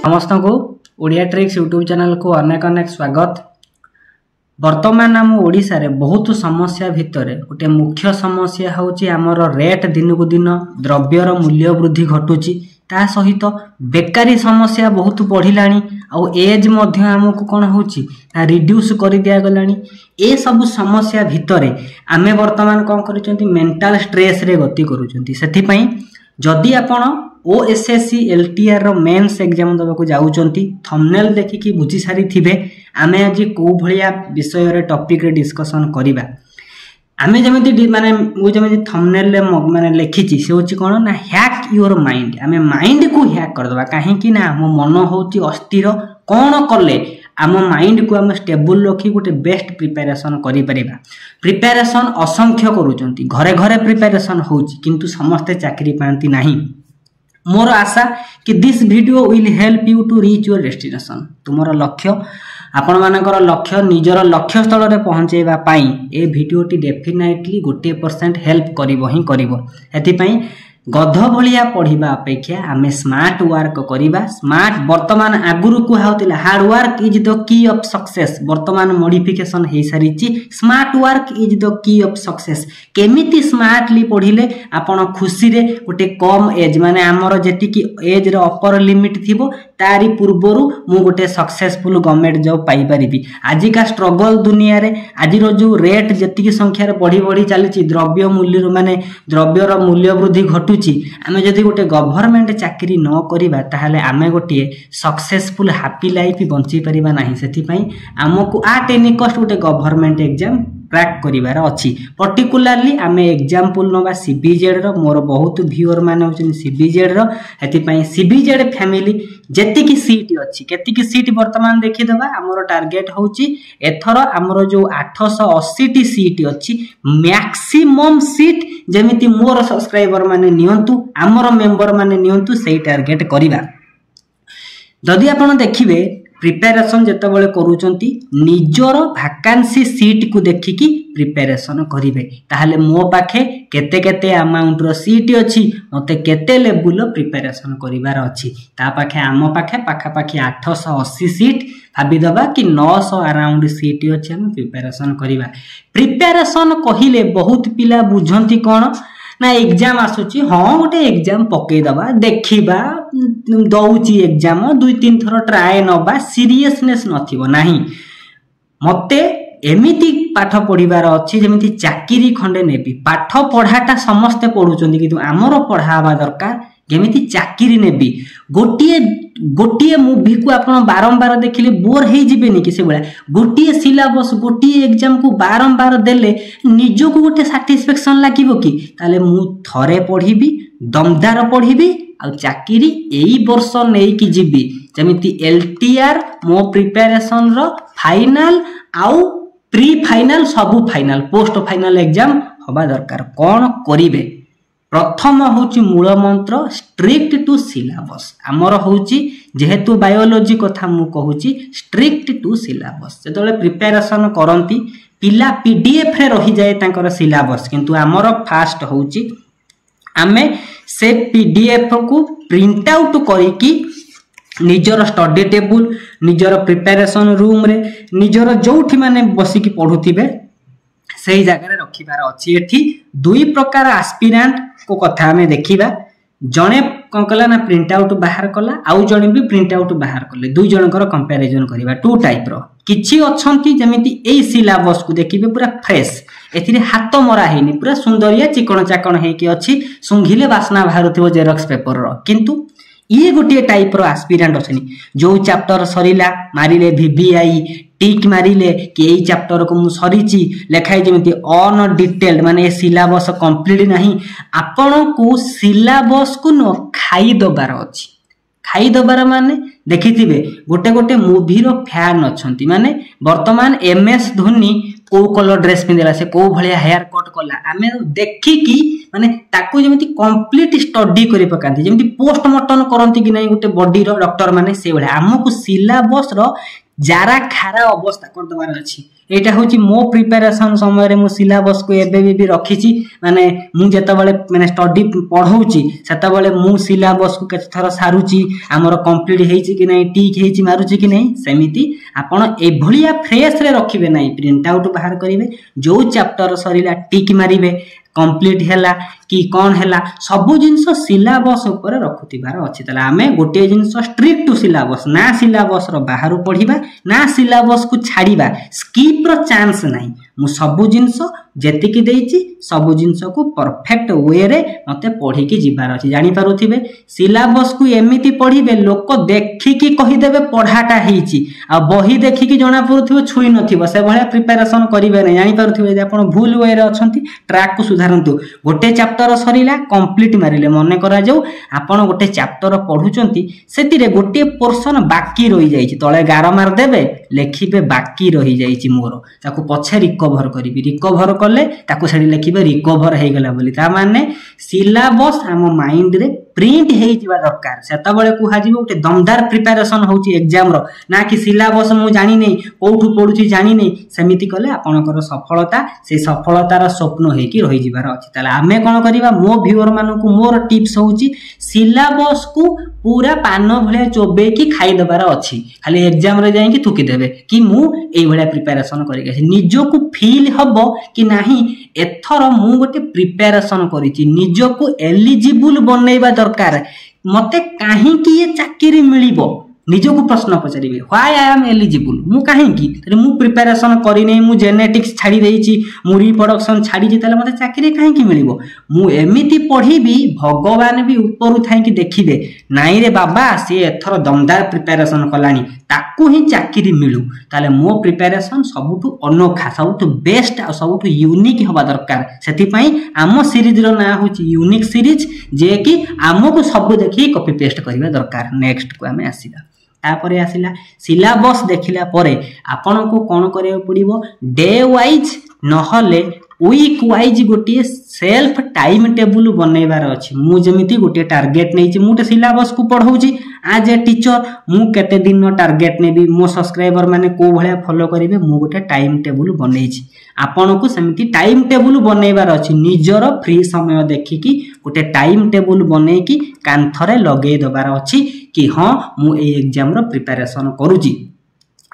समस्त को Odia tricks YouTube channel को अनेक अनेक स्वागत। वर्तमान आम ओडिशा रे बहुत समस्या भितर गोटे मुख्य समस्या होची आमर रेट दिन को दिन द्रव्यर मूल्य वृद्धि घटुची। ता सहित बेकारी समस्या बहुत बढ़िलानी आउ एज मध्य आमको कौन होची ना रिड्यूस कर दिया गलानी। ए सब समस्या भितर आमे वर्तमान कौन करिसेंती मेंटल स्ट्रेस रे गति करूचंती। सेथि पई जदि आपण ओएसएससी एलटीआर रो मेंस एग्जाम दबाको जाउचंती थंबनेल देखिकी बुझी सारी थिबे आमे आज को भलिया विषय रे टॉपिक रे डिस्कशन करिबा। आमे जमिति माने मु जमिति थंबनेल ले माने लिखिची से होची कोन ना हैक योर माइंड। आमे माइंड को हैक कर दबा काहे कि ना हम मन होची अस्थिर कोन करले आम माइंड को आम स्टेबल रखी गोटे बेस्ट प्रिपरेशन करि परिबा। प्रिपरेशन असंख्य करूचंती घरे घरे प्रिपरेशन होची किंतु समस्त चाकरी पांती नाही। मोर आशा कि this video will help you to reach your destination. तुमर लक्ष्य आपण मानकर लक्ष्य निजर लक्ष्य स्थल रे पहुंचेबा पाई ए वीडियोटी डेफिनेटली 1% हेल्प करिवो ही करिवो। एथि पई गध भलिया पढ़िबा अपेक्षा आमे स्मार्ट वर्क करिबा। स्मार्ट वर्तमान आगुरु को हाउतिला hard work is the key of success. वर्तमान मॉडिफिकेशन हे सारिची smart work is the key of success. केमिति स्मार्टली पढ़िले आपण खुशी रे गोटे कम एज माने हमर जेति की एज रे अपर लिमिट थिबो तारी पूर्वरु मु गोटे सक्सेसफुल गवर्नमेंट जॉब पाई परिबी। आजि का स्ट्रगल दुनिया रे आजि रो जो रेट जेति की संख्या रे बढ़ी बढ़ी चलीची द्रव्य मूल्य माने द्रव्यर मूल्य वृद्धि घटु आमे जदि गोटे गवर्नमेंट चाकरी न करिबा ताहले आमे गोटे सक्सेसफुल हैप्पी लाइफ बंची परिबा नाही। सेथि पई हमकु आट एनी कॉस्ट गोटे गवर्नमेंट एग्जाम क्रैक करिवार अछि। पर्टिकुलरली आमे एग्जांपल नबा सीबीजेड रो मोर बहुत व्यूअर माने होचन सीबीजेड रो। हेति पई सीबीजेड फैमिली जेति की सीट अछि केति की सीट वर्तमान देखि देबा हमर टारगेट होची एथरो हमर जो 880 टी सीट अछि मैक्सिमम सीट जेमिति मोर सब्सक्राइबर माने नियंतु हमर मेंबर माने नियंतु सेही टारगेट करिबा। जदि आपण देखिबे प्रिपरेशन जेतेबेले करूचंती निजर वैकेंसी सीट को देखिकी प्रिपरेशन करिवे ताहले मो पाखे केते केते अमाउंट रो सीट अछि मते केते लेवल प्रिपरेशन करिवार अछि ता पाखे आम पाखे पाखा पाखी 880 सीट भाबी दबा कि 900 अराउंड सीट अछि हम प्रिपरेशन करिवा। प्रिपरेशन कहिले बहुत पिला बुझंती कोन ना एग्जाम आसुची हाँ गोटे एग्जाम पके दबा देखिबा दउची एग्जाम 2-3 थरो ट्राई नबा सीरियसनेस नथिबो नाही। मते एमिति पाठ पढ़िबार अछि जेमिति चाकरी खंडे नेबी पाठ पढ़ाटा समस्त पढुचंदी किंतु हमरो पढ़ावा दरकार जेमिति चाकरी नेबी। गोटिए मूवी को आपण बारंबार देखिले बोर हे जिबेनी कि से बळा गोटिए सिलेबस गोटिए एग्जाम को बारंबार देले निजो को गोटे सैटिस्फैक्शन लागिवो कि ताले मु थरे पढिबी दमदार पढिबी आ चाकरी एई वर्ष नै कि जिबी जेमिति एलटीआर मो प्रिपरेशन रो फाइनल आउ प्री फाइनल सबु फाइनल पोस्ट फाइनल एग्जाम होबा दरकार। कोन करिवे प्रथम होची मूल मंत्र स्ट्रिक्ट टू सिलेबस। आमर होची जेहेतु बायोलॉजी कथा मु कहूची स्ट्रिक्ट टू सिलेबस। जेतले प्रिपरेशन करंती पिला पीडीएफ रे रही जाए तांकर सिलेबस किंतु आमर फास्ट होची आमे से पीडीएफ को प्रिंट आउट करिकी निजर स्टडी टेबल निजर प्रिपरेशन रूम रे निजर जोठी माने बसिकी पढुथिबे सही जगह रे रखिबार अछि। एठी दुई प्रकार एस्पिरेंट को कथा हमें देखिबा जणे कोन कला ना प्रिंट आउट बाहर कला आउ जणे भी प्रिंट आउट बाहर करले दुई जनकर कंपैरिजन करिबा। टू टाइप रो किछि अछंती जेमिति एई सिलेबस को देखिबे पूरा फ्रेश एथिरे हाथ मरा हेनी पूरा सुंदरिया चिकण चाकण हेकी अछि सुंघिले वासना बाहरुथिबो जेरॉक्स पेपर रो किंतु ये गोटे टाइप रो एस्पिरेंट अछनी जो चैप्टर सरीला मारिले वीवीआई टिक मारिले कि एई चैप्टर को मु सरीची लेखाई जेमिति ऑन डिटेल्ड माने सिलेबस कंप्लीट नाही आपण को सिलेबस को न खाई दबार अछि। खाई दबार माने देखिथिबे गोटे गोटे मूवी रो फैन अछंती माने वर्तमान एमएस धोनी को कलर ड्रेस पिंदेला से को भलिया हेयर कट कला आमे देखि कि माने ताकू जेमिति कंप्लीट स्टडी करि पकांती जेमिति पोस्टमार्टम करंती कि नै गोटे बॉडी रो डॉक्टर माने से भलिया हमकु सिलेबस रो जारा खारा अवस्था करदेवार अच्छी। यहाँ हूँ मो प्रिपेरेसन समय मु सिलेबस को एबे भी रखी माने मु जेतबेले माने स्टडी पढ़ाऊँगी सेतबेले मु सिलेबस को केते थर सारुची आमर कंप्लीट हेची कि नहीं टिक हेची मारुची कि नहीं सेमिति आपण एभलिया फ्रेश रे रखिबे नहीं प्रिंट आउट बाहर करिवे जो चैप्टर सरीला टिक मारिबे कंप्लीट हैला कि कौन हैला सबु जिनस सिलेबस ऊपर रखुतिबार अछि। तला आमे गोटे जिनस स्ट्रिक्ट टू सिलेबस ना सिलेबस रो बाहर पढ़िबा ना सिलेबस को छाड़िबा स्किप रो चांस नाही। मु सबु जिनस जेतिकी देइची सबु जिनस को परफेक्ट वे रे मते पढ़ी की जिबार अछि। जानि पारुथिबे सिलेबस को एमिति पढ़िबे लोक देखि की कहि देबे पढ़ाटा हेची आ बही देखि की जणा परुथिबो छुई नथिबो से भले प्रिपरेशन करिवे नै। जानि पारुथिबे आपण भूल वे रे अछंती ट्रैक को सुधारंतु। गोटे चैप्टर सरीला कंप्लीट मारिले मने करा जाऊ आपण गोटे चैप्टर पढुचंती सेतिरे गोटे पोर्शन बाकी रहि जाईची तळे गार मार देबे लेखिबे बाकी रहि जाईची मोर ताको पछे रिकवर करिवि रिकवर कले ताको सेडी लेखिबे रिकवर हे गेला बोली ता माने सिलेबस हम माइंड रे प्रिंट हेई जिबा दरकार सेतबेले कुहा जिवो गोटे दमदार प्रिपरेशन होउची एग्जाम रो ना कि सिलेबस मु जानि नै कोठु पढुची जानि नै सेमिति कले आपनकर सफलता से सफलतार स्वप्न हे कि रहि जिबार अछि। ताले आमे कोन करिबा मो व्यूअर मानकु मोर टिप्स होउची सिलेबस को पूरा पान भले चोबे की खाई दबार अछि खाली एग्जाम रे जाई कि थुकी देबे कि मु एई भले प्रिपरेशन करि गछि निजो को फील हबो कि नाही एथर मु गोटे प्रिपरेशन करिछि निजो को एलिजिबल बनेइबा दरकार मते काहे कि ये चाकरी मिलिबो निजो को प्रश्न पचारिबे व्हाई आई एम एलिजिबल मु काहे कि तरे मु प्रिपरेशन करि नै मु जेनेटिक्स छाडी देइछि मु रिप्रोडक्शन छाडी जे तले मते चाकरी काहे कि मिलिबो मु एमिति पढिबी भगवान भी ऊपर थाई कि देखिबे नाइ रे बाबा से एथर दमदार प्रिपरेशन कलानी ताकू ही चाकरी मिलू ताले मो प्रिपरेशन सबुठु अनोखा सबुठु बेस्ट आ सबुठु यूनिक हवा दरकार सेति पई आम सीरीज रो ना होची यूनिक सीरीज जे कि आमको सब देखि कॉपी पेस्ट करिबा दरकार। नेक्स्ट को हमें आसीबा तापरे आसिला सिलेबस देखिला परे आपन को कोन करे पड़िबो डे वाइज नहले वीक वाइज गोटे सेल्फ टाइम टेबल बनैबार अछि। मु जेमिति गोटे टार्गेट नै छि मुटे सिलेबस को पढौछि आज ए टीचर मु केते दिन नो टार्गेट नेबी मो सब्सक्राइबर माने को भले फॉलो करिवे मु गोटे टाइम टेबल बनै छि आपन को सेमिति टाइम टेबल बनैबार अछि निजरो फ्री समय देखिकी गोटे टाइम टेबल बनै की कांथरे लगै दबार अछि कि हां मु ए एग्जाम रो प्रिपरेशन करूछि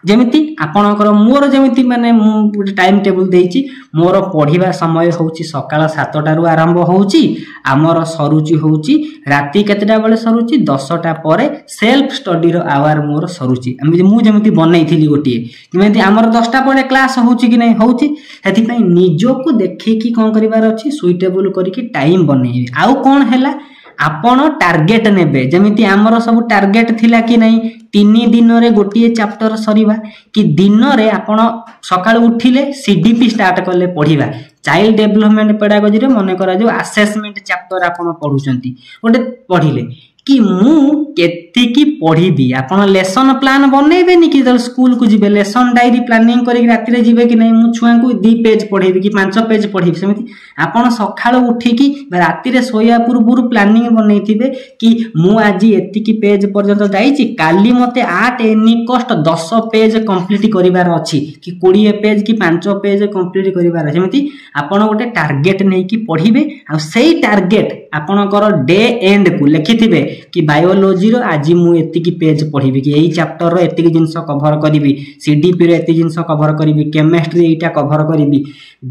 जेमिति आपणकर मोर जेमिति माने गोटे टाइम टेबल देइछि मोर पढ़िबा समय होउछि सकाळ 7टा रु आरंभ होउछि आमर सरुचि होउछि राति केतेटा बेले सरुचि 10टा परे सेल्फ स्टडी रो आवर मोर सरुचि मु जेमिति बनैथिली गोटे जेमिति आमर 10टा परे क्लास होउछि कि नै होउछि हेति पई निजो को देखि कोन करिवार अछि सुइटेबल करिकि टाइम बनैबे आउ कोन हैला आपण टार्गेट नेबे जेमिति आमर सब टार्गेट थिला कि नै 3 दिन रे गोटिए चैप्टर सरीबा कि दिन रे आपण सकाळ उठिले सीडीपी स्टार्ट करले पढिबा चाइल्ड डेवलपमेंट पेडागोजी रे मने करा जो असेसमेंट चैप्टर आपण पढुचंती गोटे पढिले कि मु केति की पढिबी आपण लेसन प्लान बनेबे नि कि स्कूल को जिबे लेसन डायरी प्लानिंग करी राति रे जिबे कि नै मु छुआ को 2 पेज पढेबी कि 5 पेज पढेबी सेमिति आपण सखाळ उठी कि राति रे सोया पूर्व प्लानिंग बनेइथिबे कि मु आज एति की पेज पर्यंत जाईची काली मते 8 एनी कॉस्ट 10 पेज कंप्लीट करिवार अछि कि 20 पेज कि 5 पेज कंप्लीट करिवार अछि सेमिति आपण गोटे टार्गेट नै कि पढिबे आ सेही टार्गेट आपणकर डे एंड को लिखिथिबे कि बायोलॉजी रो आज मु एति की पेज पढिबी कि एई चैप्टर रो एति की जिंस कवर करिवि सीडीपी रो एति जिंस cover करिवि chemistry Etah cover करिवि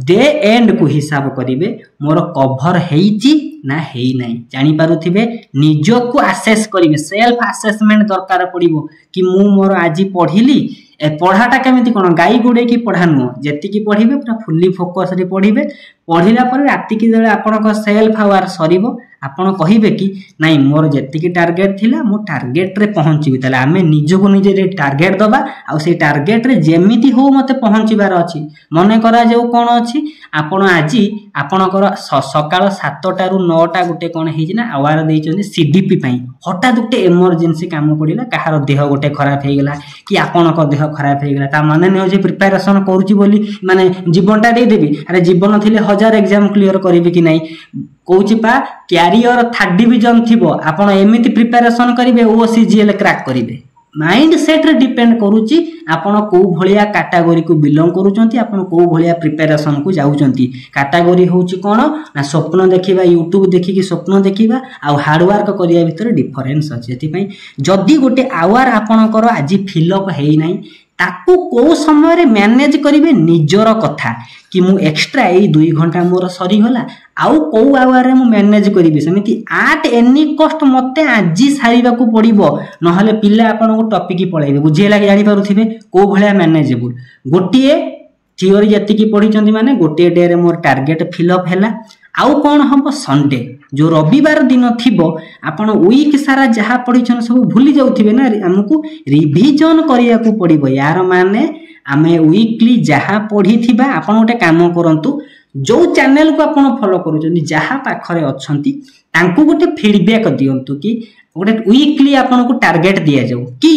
day and को हिसाब करिवे मोर कवर हेइची ना हेइ नै जानि पारुथिबे निजो को असेस करिवे सेल्फ असेसमेंट दरकार पड़िबो कि मु मोर आज पढिली ए पढ़ाटा केमिति कोन गाई गुडे की पढ़ा नु जेति की पढिबे पूरा फुल्ली फोकस रे पढिबे पढिला पर राति की जळे आपण को सेल्फ आवर सरीबो आपण कहिबे कि नाही मोर जेति की टार्गेट थिला मो टार्गेट रे पहुंचीबी तले आमे निजो को निजे रे टार्गेट दबा आ से टार्गेट रे जेमिति हो मते पहुंचीबार अछि मने करा जेउ कोन अछि आपण आजी आपणकर सकाळ 7टा रु 9टा गोटे कोन हेछि ना आवार देइचोनी सीडीपी पई हटात गोटे इमरजेंसी काम पडिला कहार देह गोटे खराब हे गेला कि आपणक देह खराब हे गेला ता माने नै जे प्रिपरेशन करूची बोली माने जीवनटा दे देबी अरे जीवन थिले 1000 एग्जाम क्लियर करिवि कि नै कहूची पा क्यारियर 3rd डिवीजन थिबो आपण एमिति प्रिपरेशन करिवे ओसीजीएल क्रैक करिवे माइंड सेट रे डिपेंड करूची आपण को भलिया कैटेगरी को बिलोंग करूचंती आपण को भलिया प्रिपरेशन को जाउचंती कैटेगरी होची कोन ना स्वप्न देखिबा यूट्यूब देखि कि स्वप्न देखिबा आ हार्ड वर्क करिया भीतर डिफरेंस अछि एति पई जदी गोटे आवर आपणकर आज फिल अप हेई नै ताकू को समय रे मैनेज करिवे निजर कथा कि मु एक्स्ट्रा ए 2 घंटा मोर सरी होला आउ को आवर रे मु मैनेज करिवे समिति आट एनी कॉस्ट मते आजी सारीबा को पड़िबो नहले पिल्ला आपन को टॉपिक पळाइबे बुझे लागि जानि पारुथिबे को भलिया मैनेजेबल गोटिए थियोरी जति की पढी चंदी माने गोटिए डे रे मोर टारगेट फिल अप हैला आउ कोन हम संडे जो रविवार दिन थिबो आपण वीक सारा जहा पढी छन सब भूली जाउथिबे ना हमकु रिवीजन करिया को पड़िबो यार माने आमे वीकली जहा पढी थिबा आपण गोटे काम करंतु जो चैनल को आपण फॉलो करूछन जहा पाखरे अछंती तांकू गोटे फीडबैक दियंतु कि गोटे वीकली आपण को टारगेट दिया जाऊ कि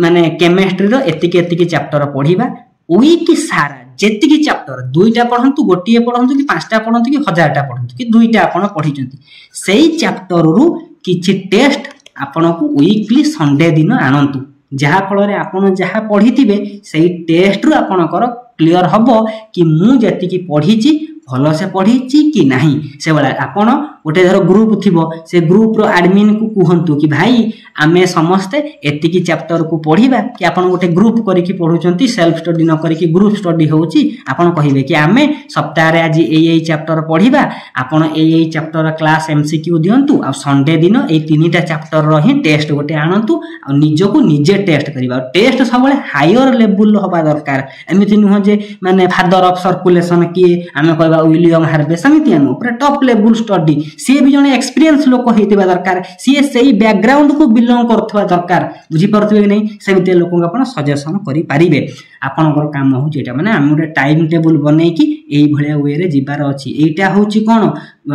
माने केमिस्ट्री रो एतिके चैप्टर पढिबा वीक सारा जेतिकी चैप्टर दुईटा पढंतु गोटिए पढंतु कि पांचटा पढंतु कि 1000टा पढंतु कि दुईटा आपण पढिचंती सेही चैप्टर रु किछि टेस्ट आपण को वीकली संडे दिन आनंतु जहा फल रे आपण जहा पढिथिबे सेही टेस्ट रु आपणकर क्लियर हबो कि मु जेतिकी पढिची भलो से पढिची कि नाही से वाला आपण गोटे धर ग्रुप थिबो से ग्रुप रो एडमिन को कहंतु कि भाई आमे समस्त एतिकी चैप्टर को पढिबा कि आपण गोटे ग्रुप करी कि पढुचंती सेल्फ स्टडी न करी कि ग्रुप स्टडी होउची आपण कहिबे कि आमे सप्ताह रे आज एई चैप्टर पढिबा आपण एई चैप्टर क्लास एमसीक्यू दियंतु आ संडे दिन ए तीनटा चैप्टर रो ही टेस्ट गोटे आनंतु आ निजो को निजे टेस्ट करिबा टेस्ट सबले हायर लेवल होबा दरकार एमिति नुह जे माने फादर ऑफ सर्कुलेशन कि आमे कहबा विलियम हार्वे समिति हम पूरा टॉप लेवल स्टडी सी भी जने एक्सपीरियंस लोक हेतिबा दरकार सी सेही बैकग्राउंड को बिलोंग करथवा दरकार बुझी परथबे नै सेमिते लोक आपण सजेशन करि पारिबे आपनकर काम हो जेटा माने हम टाइम टेबल बनै कि एई भलिया वे रे जिबार अछि एटा होछि कोन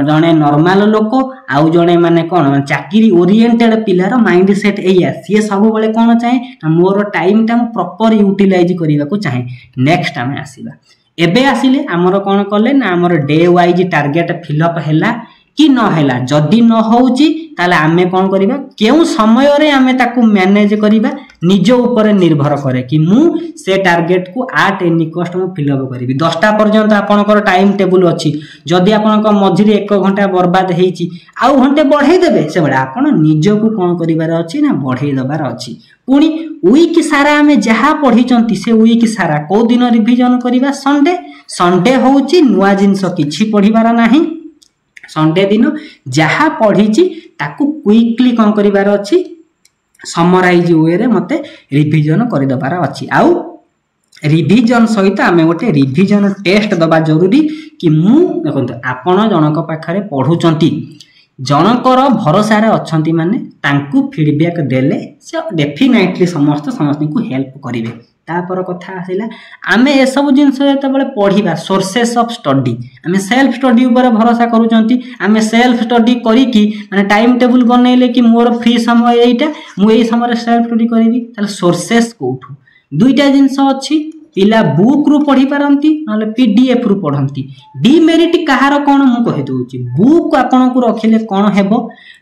जने नॉर्मल लोक आउ जने माने कोन चाकरी ओरिएंटेड पिलार माइंड सेट एया सी सब बळे कोन चाहे मोर टाइम टा प्रॉपर यूटिलाइज करिवा को चाहे नेक्स्ट हमें आसीबा एबे आसिले हमर कोन कले ना हमर day wise target fill up हैला कि न हैला जदी न होउची ताले आमे कोन करिबा केउ समय रे आमे ताकू मैनेज करिबा निज ऊपर निर्भर करे कि मु से टारगेट को आट एनी कॉस्ट मु फिल अप करिबि 10टा पर्यंत आपनकर टाइम टेबल अछि जदी आपनक मझिरे 1 घंटा बर्बाद हेइची आउ घंटे बढ़ाई देबे से बडा आपन निज को कोन करिबार अछि ना बढ़ाई दबार अछि पुनी वीक सारा आमे जहा पढी चंती से वीक सारा को दिन रिवीजन करिबा संडे होउची नुवा जिंस किछि पढिबार नाही संडे दिन जहा पढीची ताकू क्विकली कोन करिबार अछि समराइज वे रे मते रिवीजन करि दबार अछि आउ रिवीजन सहित आमे गोटे रिवीजन टेस्ट दबा जरूरी कि मु देखंत आपण जनक पाखरे पढुचंती जनकर भरोसा रे अछंती माने तांकू फीडबैक देले से डेफिनेटली समस्त को हेल्प करिवे तापर कथा आसिला आमे ए सब जिंस जते बळे पढिबा सोर्सेस ऑफ स्टडी आमे सेल्फ स्टडी ऊपर भरोसा करूचंती आमे सेल्फ स्टडी करी कि माने टाइम टेबल बनैले कि मोर फ्री समय एइटा मु एई समय रे सेल्फ स्टडी करिवि ताले सोर्सेस कोठु दुईटा जिंस अछि पिला बुक रु पढी पारंती नले पीडीएफ रु पढंती डिमेरिट कहार कोन मु कहि दोउची बुक आपन को रखिले कोन हेबो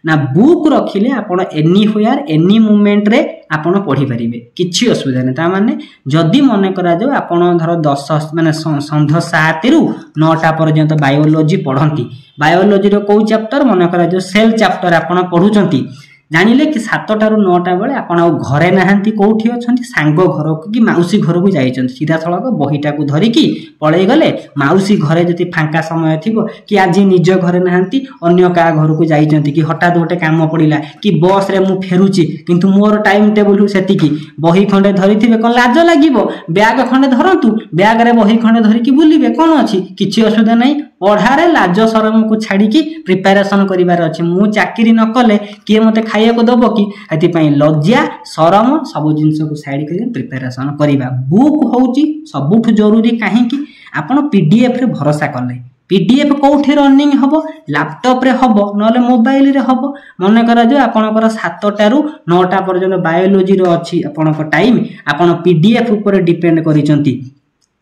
ना बुक रखिले आपन एनी होयर एनी मोमेंट रे आपन पढी परिबे किछि असुविधा नै ता माने जदी मने करा जो आपन धर 10 माने संध्या 7 रु 9टा पर्यंत बायोलॉजी पढंती बायोलॉजी रो को चैप्टर मने करा जो सेल चैप्टर आपन पढुचंती जानिले कि 7टा रु 9टा बेले आपण घरे नाहंती कोठी अछंती सांग घर को कि माउसी घर को जाइचंती सीधा सळक बहिटा को धरि कि पळै गले माउसी घरे जति फांका समय थिबो कि आज निज घरे नाहंती अन्य का घर को जाइचंती कि हठात गोटे काम पडिला कि बस रे मु फेरुची किंतु मोर टाइम टेबल सेति कि बही खंडे धरिथिबे कोन लाज लागिवो बैग खंडे धरंतु बैग रे बही खंडे धरि कि बुलिबे कोन अछि किछि असुविधा नै पढ़ारे लाज शरम को छाड़ी की प्रिपरेशन करिवार अछि मु चाकरी न कले के मते खाइया को दबो कि एति पई लज्जा शरम सब जिंस को साइड करी प्रिपरेशन करिवा बुक होउची सबुठ जरूरी काहे कि आपण पीडीएफ रे भरोसा करले पीडीएफ कोठी रनिंग हबो लैपटॉप रे हबो नले मोबाइल रे हबो मने करा जो आपनकर 7टा रु 9टा पर्यंत बायोलॉजी रो अछि आपनकर टाइम आपण पीडीएफ ऊपर डिपेंड करिसंती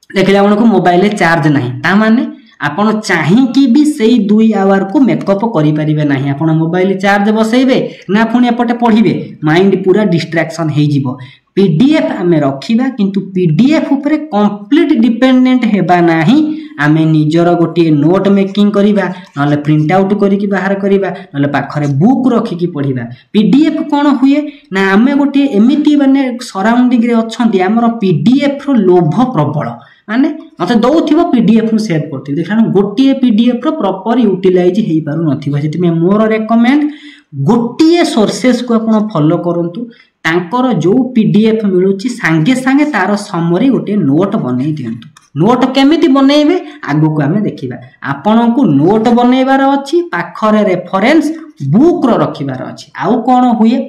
देखिला आपनको मोबाइल रे चार्ज नाही ता माने आपण चाहिकी भी सेई 2 आवर को मेकअप करि परिबे नाही। आपण मोबाइल चार्ज बसैबे ना पुणी एपटे पढ़िबे, माइंड पूरा डिस्ट्रैक्शन हो जिवो। पीडीएफ आमे रखिबा किंतु पीडीएफ ऊपर कंप्लीट डिपेंडेंट हेबा नाही। आमे निजर गोटे नोट मेकिंग करिबा, नले प्रिंट आउट करिकि बाहर करिबा, नले पाखरे बुक रखिकि पढ़िबा। पीडीएफ कोन हुए ना आमे गोटे एमिति माने सराउंडिंग रे अछंती हमर पीडीएफ रो लोभ प्रबल, माने मते दौथिबो पीडीएफ सेव करथि, देखा गोटे पीडीएफ रो प्रॉपर यूटिलाइज हेई पारु नथिबो। जेति में मोर रेकमेंड गोटे सोर्सेस को आपण फॉलो करंतु, तांकर जो पीडीएफ मिलुची सांगे सांगे तार समरी गोटे नोट बनै दियंतु। नोट केमिति बनेइबे आगु को हमें देखिबा। आपन को नोट बनेइबार अछि, पाखरे रेफरेंस बुक रो रखिबार अछि। आउ कोन हुए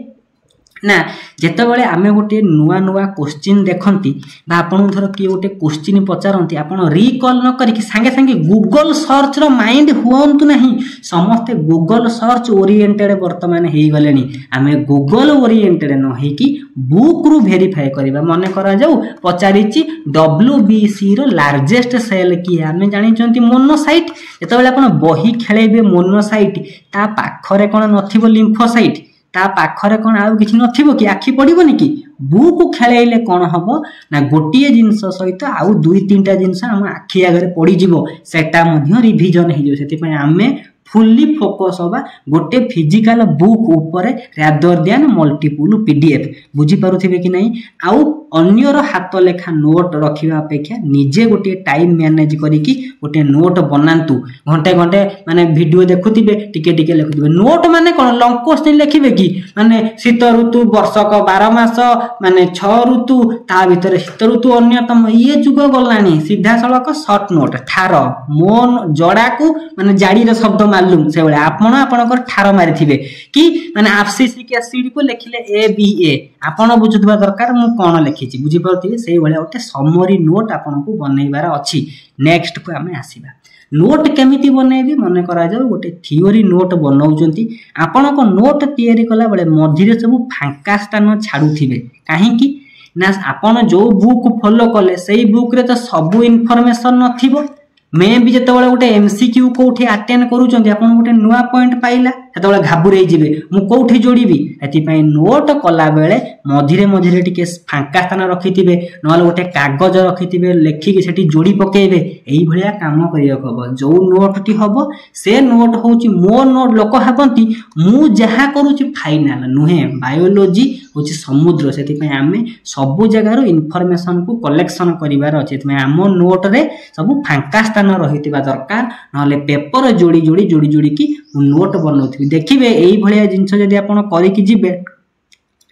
ना जेतेबेले आमे गोटे नुआ नुआ क्वेश्चन देखंती बा आपन धर कि गोटे क्वेश्चन पचारंती, आपन रिकॉल न करी कि सांगे सांगे गूगल सर्च रो माइंड हुअंतु नहीं। समस्त गूगल सर्च ओरिएंटेड वर्तमान हेई गलेनी। आमे गूगल ओरिएंटेड न हे कि बुक रु वेरीफाई करिबा। मने करा जाऊ पचारिची डब्ल्यूबीसी रो लार्जेस्ट सेल कि आमे जानि चंती मोनोसाइट। जेतेबेले आपन बही खेलेबे मोनोसाइट, ता पाखरे कोन नथिबो लिम्फोसाइट, ता पाखरे कोन आउ किछि नथिबो कि आखि पड़िबोनी कि बुक खेलाइले कोन हबो ना गोटिए जिंस सहित आउ 2-3टा जिंस हम आखि आगरे पड़ी जिवो, सेटा मध्य रिवीजन हे जो। सेति पय आमे फुल्ली फोकस होबा गोटे फिजिकल बुक ऊपर रादर देन मल्टीपल पीडीएफ। बुझी पारुथिबे कि नहीं। आउ अन्यर हाथ लेखा नोट रखिबा अपेक्षा निजे गोटे टाइम मैनेज करिकि गोटे नोट बनांतु। घंटे घंटे माने वीडियो देखुथिबे, टिके टिके लिखुथिबे। नोट माने कोन लॉन्ग क्वेश्चन लिखिबे कि माने शीत ऋतु वर्षक 12 मास माने 6 ऋतु, ता भीतर शीत ऋतु अन्यतम। ये जुग गलानी सीधा सड़क शॉर्ट नोट ठार मोन जड़ा को माने जाड़ी रे शब्द मालूम से बळे आपण आपनकर ठार मारिथिबे कि माने एब्सिसिक एसिड को लिखिले ए बी ए आपण बुझुथबा दरकार मु कोन लिखिछि। बुझि परथिबे सेही बळे ओटे समरी नोट आपण को बनैबार अछि। नेक्स्ट को हमें आसीबा। नोट केमिति बनेबी मने करा जाऊ गोटे थियोरी नोट बनाउचंती। आपण को नोट तयारी कला बळे मझिरे सब फांका स्थान छाडुथिबे। काहे कि ना आपण जो बुक फॉलो कले सेही बुक रे तो सब इन्फॉर्मेशन नथिबो। मैं भी जेतेबेले गोटे एमसीक्यू कोठी अटेंड करूचंती, आपण गोटे नुआ पॉइंट पाइला सेतेबेले घाबुरै जिवे मु कोठी जोड़ीबी। एति पय नोट कला बेले मझिरे मझिरे टिके फांका स्थान रखिथिबे, नहले गोटे कागज रखिथिबे, लेखिके सेठी जोड़ी पकेइबे। एई भलिया काम करिया हबो। जो नोटटी हबो से नोट होची मो नोट। लोक भाबंती मु जहा करूची फाइनल नुहे, बायोलॉजी होची समुद्र। सेति पय आमे सब जगह रो इन्फॉर्मेशन को कलेक्शन करिवार अछि। एति आम नोट रे सब फांका स्थान रहितिबा दरकार, नहले पेपर जोड़ी जोड़ी जोड़ी जोड़ी की नोट बनौथिबी। देखिबे एई भलिया जिंस जदि आपण करिकि जिबे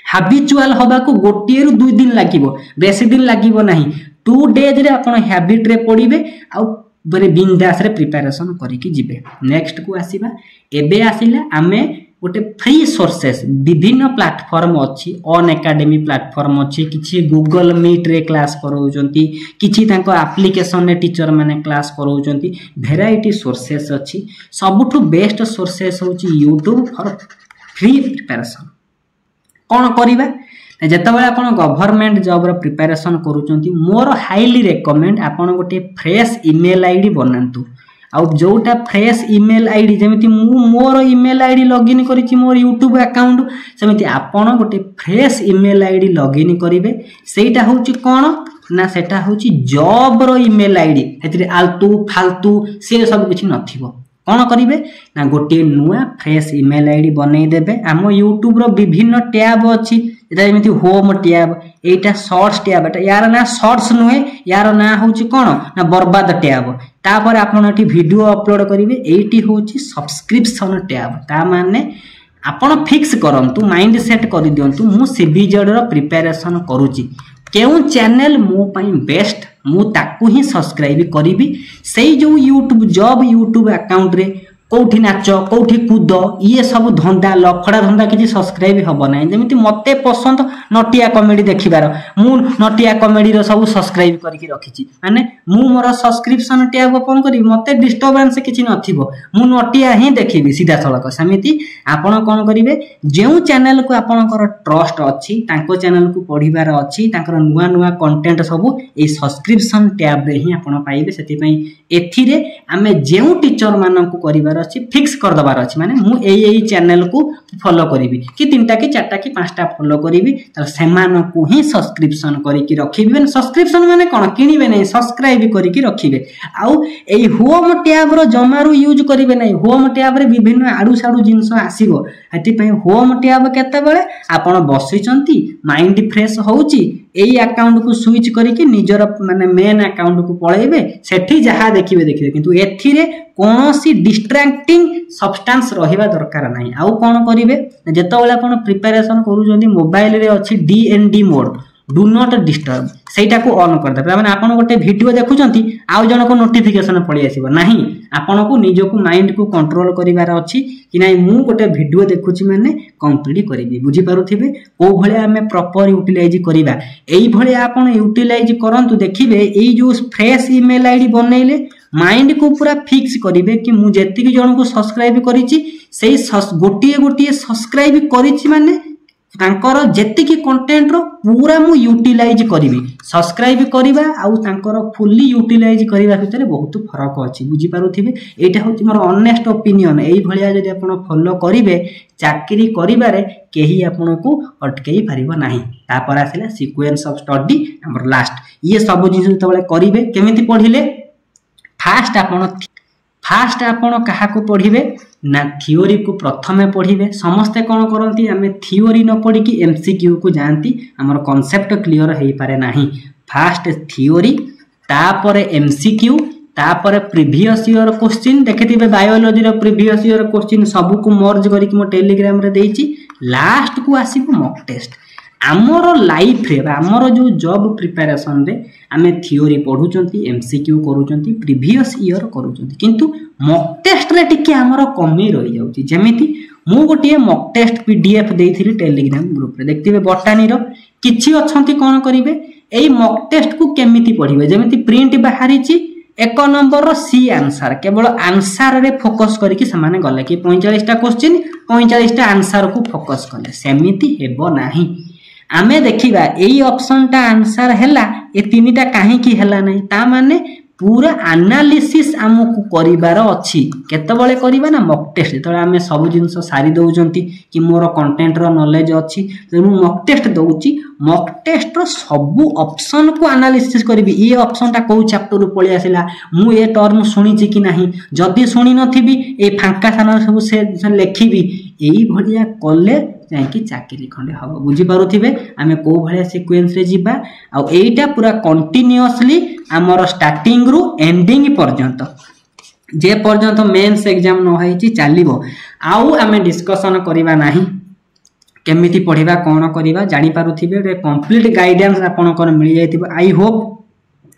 हैबिचुअल होबा को गोटिए रु 2 दिन लागिवो, बेसी दिन लागिवो नाही। 2 डेज रे आपण हैबिट रे पड़िबे आउ बरे बिंदास रे प्रिपरेशन करिकि जिबे। नेक्स्ट को आसीबा। एबे आसिला आमे गोटे फ्री सोर्सेस विभिन्न प्लेटफॉर्म अच्छी। ऑन एकेडमी प्लेटफॉर्म अच्छी, किछि गूगल मीट रे क्लास कराउचंती, किछि तांको एप्लीकेशन रे टीचर माने क्लास कराउचंती। वेराइटी सोर्सेस अच्छी। सबुठु बेस्ट सोर्सेस होची यूट्यूब फॉर फ्री प्रिपरेशन। कोन करिबा जेतेबेले आपण गवर्नमेंट जॉब रो प्रिपरेशन करूचंती, मोर हाईली रेकमेंड आपण गोटे फ्रेश ईमेल आईडी बनांतु। आउ जोटा फ्रेश ईमेल आईडी जेमिति मोर ईमेल आईडी लॉगिन करिछि मोर यूट्यूब अकाउंट, सेमिति आपण गोटे फ्रेश ईमेल आईडी लॉगिन करिवे। सेटा होछि कोन ना सेटा होछि जॉब रो ईमेल आईडी। एतिरे आलतू फालतू से सब किछि नथिबो। कोन करिवे ना गोटे नुआ फ्रेश ईमेल आईडी बनै देबे। हम यूट्यूब रो विभिन्न टैब अछि, एटा जेमिति होम टैब, एटा शॉर्ट्स टैब। एटा यार ना शॉर्ट्स नुहे, यार ना होछि कोन ना बर्बाद टैब। तापर आपण एठी वीडियो अपलोड करिवे। एठी होछि सब्सक्रिप्शन टैब। ता माने आपण फिक्स करंतु, माइंड सेट करि दियंतु मु सीबीजेड रो प्रिपरेशन करूची, केउ चैनल मो पई बेस्ट मु ताकू ही सब्सक्राइब करिवि। सेही जो यूट्यूब जॉब यूट्यूब अकाउंट रे कौटी नाच कौटी कूद ये सब धंदा लफड़ा धंदा किसी सब्सक्राइब हम ना जमी मते पसंद नटिया कमेडी देखिबार मु नटिया कमेडी सब सब्सक्राइब करके रखी माने मु मोर सब्सक्रिप्शन टैब ओपन करी मते डिस्टर्बेंस किसी नथिबो मु नटिया ही देखिबी सीधा सड़क सेमिति आपण कोन करिवे जेउ चैनल को आपणकर ट्रस्ट अछि तांको चैनल को पढिबार अछि तांकर नुवा नुवा कंटेंट सब ए सब्सक्रिप्शन टैब रे ही आपण पाइबे सेति पई एथिरे आमे जेउ टीचर मानन को करिबार अछि फिक्स कर दबार अछि माने मु एई चैनल को फॉलो करिवि कि तीनटा कि चारटा कि पांचटा फॉलो करिवि त सेमान को ही सब्सक्रिप्शन करी कि रखिबि माने सब्सक्रिप्शन माने कोन किनिबे नै सब्सक्राइब करी कि रखिबे आउ एई होम टैब रो जमारू यूज करिवे नै होम टैब रे विभिन्न आडू साडू जिंस आसीबो हेति पई होम टैब केते बेले आपण बसिचंती माइंड फ्रेश होउची एई अकाउंट को स्विच करिकि निजर माने मेन अकाउंट को पळेबे सेठी जहा देखिबे किंतु एथिरे कोनोसी डिस्ट्रैक्टिंग सब्सटेंस रहिबा दरकार नाही आउ कोन करिवे जेतबेला आपण प्रिपरेशन करू जंदी मोबाइल रे अछि DND mode do not disturb सेटा को ऑन कर दे माने आपण गोटे वीडियो देखुचंती आउ जण को नोटिफिकेशन पळि आसीबो नाही आपण को निजो को माइंड को कंट्रोल करिवार अछि कि नाही मु गोटे वीडियो देखुची माने कंप्लीट करिबी बुझी पारुथिबे ओ भले हमें प्रॉपर यूटिलाइज करिबा एई भले आपण यूटिलाइज करंतु देखिबे एई जो फ्रेश ईमेल आईडी बनैले माइंड को पूरा फिक्स करिवे कि मु जेति कि जण को सब्सक्राइब करिछि सेई गोटिए गोटिए सब्सक्राइब करिछि माने तांकर जेति कि कंटेंट रो पूरा मु यूटिलाइज करिवि सब्सक्राइब करिबा आउ तांकर फुल्ली यूटिलाइज करिबा भितर बहुत फरक अछि बुझी पारुथिबे एटा होछि मोर ऑनेस्ट ओपिनियन एई भलिया जदि आपण फॉलो करिवे चाकरी करिबारे केही आपण को अटकेई परिबो नाही तापर आसिला सीक्वेंस ऑफ स्टडी हमर लास्ट ये सब जिंस तबले करिवे केमिति पढिले फास्ट आपण कहा को पढ़िबे ना थियोरी को प्रथमे पढ़िबे समस्ते कोन करंती आमे थियोरी न पढ़ी कि एमसीक्यू को जानती हमर कांसेप्ट क्लियर हेई पारे नाही फास्ट थियोरी तापरे एमसीक्यू तापरे प्रीवियस ईयर क्वेश्चन देखिथिबे बायोलॉजी रो प्रीवियस ईयर क्वेश्चन सब को मर्ज करी कि मो टेलीग्राम रे देइची लास्ट को आसीबो मॉक टेस्ट आमर लाइफ रे आमर जो जॉब प्रिपरेशन रे आमे थियोरी पढुचंती एमसीक्यू करूचंती प्रीवियस ईयर करूचंती किंतु मॉक टेस्ट रे टिके आमर कमी रहि जाउची जेमिति मु गोटिए मॉक टेस्ट पीडीएफ देइथिली टेलीग्राम ग्रुप रे देखथिबे बटानी रो किछि अछंती कोन करिवे एई मॉक टेस्ट को केमिति पढिबे जेमिति प्रिंट बाहरीची एक नंबर रो सी आंसर केवल आंसर रे फोकस करिकि समाने गले कि 45 टा क्वेश्चन 45 टा आंसर को फोकस कले सेमिति हेबो नाही आमे देखिबा एई ऑप्शन टा आंसर हैला ए तीनटा काहे की हैला नै ता माने पूरा एनालिसिस हमकु करिवार अछि केतबळे करिबा ना मॉक टेस्ट त आमे सब जिंस सारी दउचंती कि मोर कंटेंट रो नॉलेज अछि त मु मॉक टेस्ट दउची मॉक टेस्ट रो सब ऑप्शन को एनालिसिस करबी ए ऑप्शन टा को चैप्टर रो पळि आसिला मु ए टर्म सुनिची कि नाही जदी सुनि नथिबी ए फांका थाना सब से लेखिबी एई भडिया कले जायकि चाकरी खंडे हबो बुझी पारुथिबे आमे को भलिया सीक्वेंस रे जिबा आ एटा पूरा कंटीन्यूअसली हमर स्टार्टिंग रु एंडिंग पर्यंत जे पर्यंत मेंस एग्जाम न होईची चालिबो आउ आमे डिस्कशन करिबा नाही केमिति पढिबा कोन करिबा जानि पारुथिबे रे कंप्लीट गाइडेंस आपन कोन मिल जायतिबो आई होप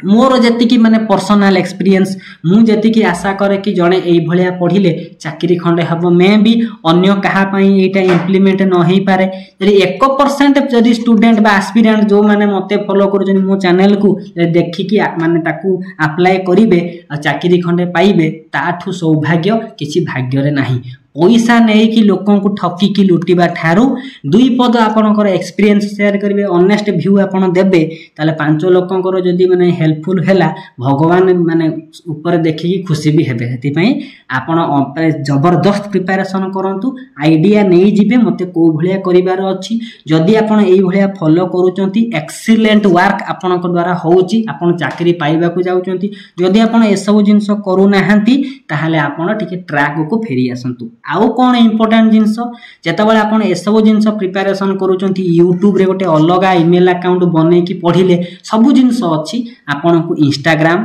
मोर जेति कि माने पर्सनल एक्सपीरियंस मु जेति कि आशा करे कि जणे एई भलिया पढिले चाकरी खंडे हबो मे भी अन्य कहा पई एटा इंप्लीमेंट न होई पारे यदि 1% जदि स्टूडेंट बा एस्पिरेंट जो माने मते फॉलो करू जनि मो चैनल को देखि कि माने ताकू अप्लाई करिवे आ चाकरी खंडे पाइबे ताठू सौभाग्य किछि भाग्य रे नाही पैसा नहीं कि लोकों को ठकी कि लुटिबा ठारू दुई पद आपनकर एक्सपीरियंस शेयर करिवे ऑनेस्ट व्यू आपन देबे ताले पांच लोकों जदी माने हेल्पफुल हैला भगवान माने ऊपर देखि कि खुशी भी हेबे हेति पई आपन जबरदस्त प्रिपरेशन करंतु आईडिया नहीं जिबे मते को भलिया करिवार अछि जदी आपन एई भलिया फॉलो करूचंती एक्सीलेंट वर्क आपनक द्वारा होउची आपन चाकरी पाइबा को जाउचंती जदी आपन ए सब जिंस करू नाहंती ताहाले आपन टिके ट्रैक को फेरी आसंतु आउ कोन इंपोर्टेंट जिंस जेतबेले आपन ए सब जिंस प्रिपरेशन करूचंती YouTube रे गोटे अलगा ईमेल अकाउंट बनै कि पढिले सब जिंस अछि आपन को Instagram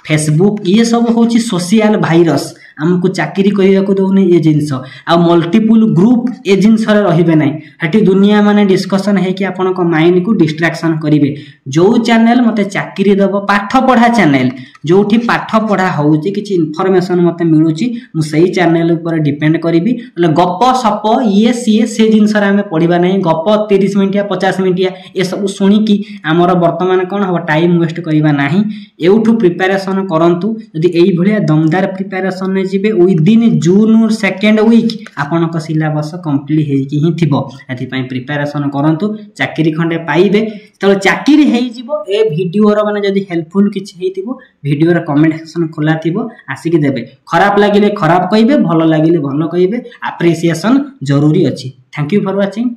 Facebook ये सब होची सोशल वायरस हमको चाकरी करिया को दोने ये जिंस आ मल्टीपल ग्रुप ए जिंस रे रहिबे नै हटी दुनिया माने डिस्कशन है कि आपन को माइंड को डिस्ट्रैक्शन करिवे जो चैनल मते चाकरी दबो पाठ पढ़ा चैनल जोठी पाठ पढ़ा होउची किछि इन्फॉर्मेशन मते मिलुची मु सही चैनल ऊपर डिपेंड करिवि ले गप सप ये सीए से जिंस रे हमें पढ़िबा नहीं गप 30 मिनिट या 50 मिनिट या ए सब सुनी कि हमर वर्तमान कोन हो टाइम वेस्ट करिबा नाही एउठु प्रिपरेशन करंतु यदि एई भलिया दमदार प्रिपरेशन ने जिबे विदिन जून सेकंड वीक आपन को सिलेबस कंप्लीट हे कि ही थिबो एथि पई प्रिपरेशन करंतु चाकरी खंडे पाइबे तो चाकरी हे जिवो ए वीडियो रो माने जदि हेल्पफुल किछि हेतिबो वीडियो रो कमेंट सेक्शन खोला थिबो आसिक देबे खराब लागिले खराब कहिबे भलो लागिले भलो कहिबे एप्रिसिएशन जरूरी अछि थैंक यू फॉर वाचिंग।